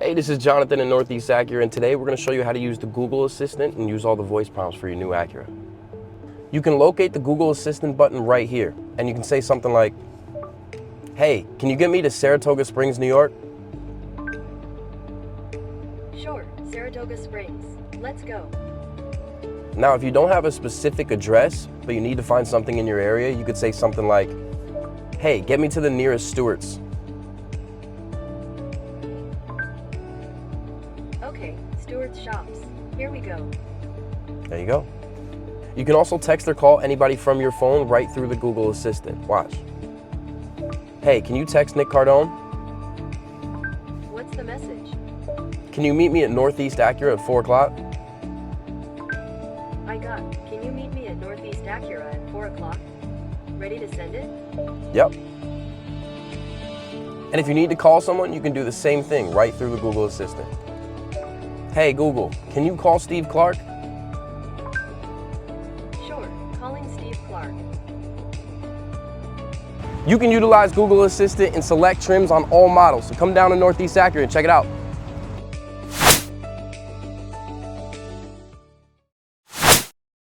Hey, this is Jonathan in Northeast Acura, and today we're going to show you how to use the Google Assistant and use all the voice prompts for your new Acura. You can locate the Google Assistant button right here, and you can say something like, "Hey, can you get me to Saratoga Springs, New York?" Sure, Saratoga Springs. Let's go. Now, if you don't have a specific address, but you need to find something in your area, you could say something like, "Hey, get me to the nearest Stewart's." Okay, Stewart's Shops. Here we go. There you go. You can also text or call anybody from your phone right through the Google Assistant. Watch. "Hey, can you text Nick Cardone? What's the message? Can you meet me at Northeast Acura at 4 o'clock? I got. Can you meet me at Northeast Acura at 4 o'clock? Ready to send it? Yep. And if you need to call someone, you can do the same thing right through the Google Assistant. "Hey Google, can you call Steve Clark?" Sure, calling Steve Clark. You can utilize Google Assistant and select trims on all models, so come down to Northeast Acura and check it out.